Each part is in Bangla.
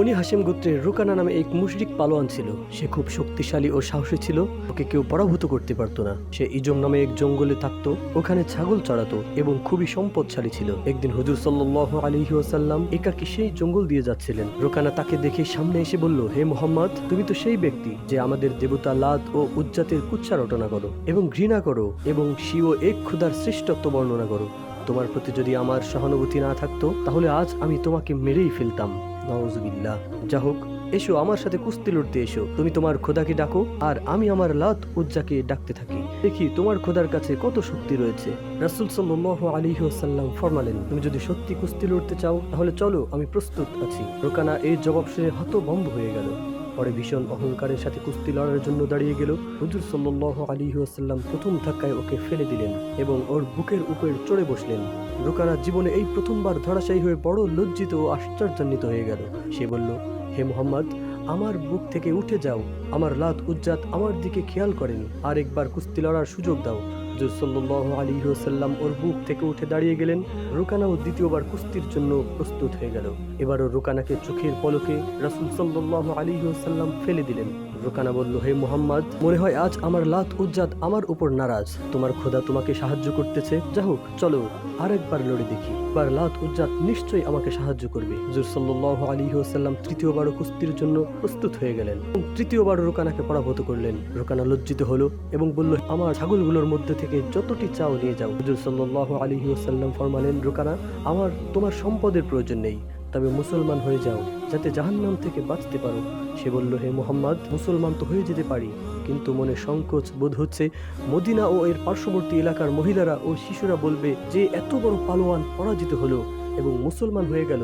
বনি হাশেম গোত্রের রুকানা নামে এক মুশরিক পালোয়ান ছিল। সে খুব শক্তিশালী ও সাহসী ছিল, ওকে কেউ পরাভূত করতে পারত না। সে ইজম নামে এক জঙ্গলে থাকত, ওখানে ছাগল চড়াতো এবং খুবই সম্পদশালী ছিল। একদিন হুজুর সাল্লাল্লাহু আলাইহি ওয়াসাল্লাম একাকী সেই জঙ্গল দিয়ে যাচ্ছিলেন। রুকানা তাকে দেখে সামনে এসে বলল, হে মুহাম্মদ, তুমি তো সেই ব্যক্তি যে আমাদের দেবতা লাত ও উজ্জাতের কুচ্ছা রটনা করো এবং ঘৃণা করো এবং স্বীয় এক খোদার শ্রেষ্ঠত্ব বর্ণনা করো। তোমার প্রতি যদি আমার সহানুভূতি না থাকতো তাহলে আজ আমি তোমাকে মেরেই ফেলতাম। নাউজুবিল্লাহ। যা হোক, এসো আমার সাথে কুস্তি লড়তে এসো। তুমি তোমার খোদাকে ডাকো আর আমি আমার লাত উজ্জাকে ডাকতে থাকি, দেখি তোমার খোদার কাছে কত শক্তি রয়েছে। রাসূল সাল্লাল্লাহু আলাইহি ওয়াসাল্লাম ফরমালেন, তুমি যদি সত্যি কুস্তি লড়তে চাও তাহলে চলো, আমি প্রস্তুত আছি। রুকানা এই জবাব শুনে হতভম্ব হয়ে গেল। পরে ভীষণ অহংকারের সাথে কুস্তি লড়ার জন্য দাঁড়িয়ে গেল। হুজুর সাল্লাল্লাহু আলাইহি ওয়াসাল্লাম প্রথম ধাক্কায় ওকে ফেলে দিলেন এবং ওর বুকের উপর চড়ে বসলেন। রুকানা জীবনে এই প্রথমবার ধরাশায়ী হয়ে বড় লজ্জিত ও আশ্চর্যান্বিত হয়ে গেল। সে বলল, হে মুহাম্মদ, আমার বুক থেকে উঠে যাও, আমার লাত উজ্জাত আমার দিকে খেয়াল করেনি, আর একবার কুস্তি লড়ার সুযোগ দাও। হুজুর সাল্লাল্লাহু আলাইহি ওয়াসাল্লাম ওর বুক থেকে উঠে দাঁড়িয়ে গেলেন। রুকানাও দ্বিতীয়বার কুস্তির জন্য প্রস্তুত হয়ে গেল। এবারও রুকানাকে চোখের পলকে রাসূল সাল্লাল্লাহু আলাইহি ওয়াসাল্লাম ফেলে দিলেন। রুকানা বলল, হে মুহাম্মদ, মনে হয় আজ আমার লাত উজ্জাত আমার উপর নারাজ। তোমার খোদা তোমাকে সাহায্য করতেছে। যা হোক, চলো আরেকবার লড়ে দেখি, এবার লাত উজ্জাত নিশ্চয়ই আমাকে সাহায্য করবে। হুজুর সাল্লাল্লাহু আলাইহি ওয়াসাল্লাম তৃতীয়বারও কুস্তির জন্য প্রস্তুত হয়ে গেলেন এবং তৃতীয়বার রুকানাকে পরাভূত করলেন। রুকানা লজ্জিত হলো এবং বলল, আমার ছাগলগুলোর মধ্যে থেকে যতটি চাও নিয়ে যাও। হুজুর সাল্লাল্লাহু আলাইহি ওয়াসাল্লাম ফরমালেন, রুকানা, আমার তোমার সম্পদের প্রয়োজন নেই, তবে মুসলমান হয়ে যাও যাতে জাহান্নাম থেকে বাঁচতে পারো। সে বলল, হে মুহাম্মদ, মুসলমান তো হয়ে যেতে পারি, কিন্তু মনে সংকোচ বোধ হচ্ছে। মদিনা ও এর পার্শ্ববর্তী এলাকার মহিলারা ও শিশুরা বলবে যে এত বড় পালোয়ান পরাজিত হলো এবং মুসলমান হয়ে গেল,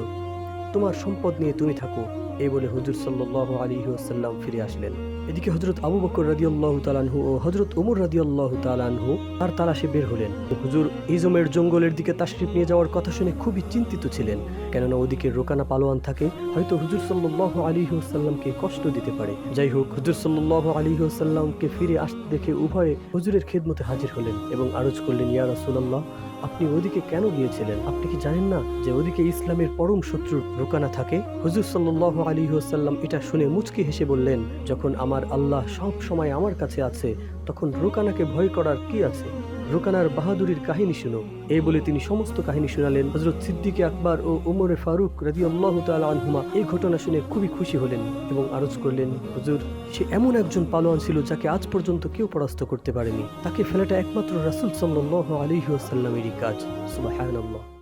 তোমার সম্পদ নিয়ে তুমি থাকো। এই বলে হুজুর সাল্লাল্লাহু আলাইহি ওয়াসাল্লাম ফিরে আসলেন। এদিকে হযরত আবু বকর রাদিয়াল্লাহু তাআলা আনহু ও হযরত ওমর রাদিয়াল্লাহু তাআলা আনহু তার তালাশে বের হলেন। হুজুর ইজমের জঙ্গলের দিকে তাশরিফ নিয়ে যাওয়ার কথা শুনে খুবই চিন্তিত ছিলেন, কেননা ওদিকে রোকানা পালোয়ান থাকে, হয়তো হুজুর সাল্লাল্লাহু আলাইহি ওয়াসাল্লামকে কষ্ট দিতে পারে। যাই হোক, হুজুর সাল্লাল্লাহু আলাইহি ওয়াসাল্লামকে ফিরে আসতে দেখে উভয়ে হুজুরের খেদমতে হাজির হলেন এবং আরজ করলেন, ইয়া রাসূলুল্লাহ, আপনি ওদিকে কেন গিয়েছিলেন? আপনি কি জানেন না যে ওদিকে ইসলামের পরম শত্রু রুকানা থাকে? হুজুর সাল্লাল্লাহু আলাইহি ওয়াসাল্লাম এটা শুনে মুচকি হেসে বললেন, যখন আমার আল্লাহ সব সময় আমার কাছে আছে তখন রুকানাকে ভয় করার কি আছে? রুকানার বাহাদুরির কাহিনী শুনো। এই বলে তিনি সমস্ত কাহিনী শোনালেন। হযরত সিদ্দিক আকবর ও ওমরে ফারুক রাদিয়াল্লাহু তাআলা আনহুমা এই ঘটনা শুনে খুবই খুশি হলেন এবং আরজ করলেন, হুজুর, সে এমন একজন পালোয়ান ছিল যাকে আজ পর্যন্ত কেউ পরাস্ত করতে পারেনি। তাকে ফেলাটা একমাত্র রাসূল সাল্লাল্লাহু আলাইহি ওয়াসাল্লামেরই কাজ। সুবহানাল্লাহ।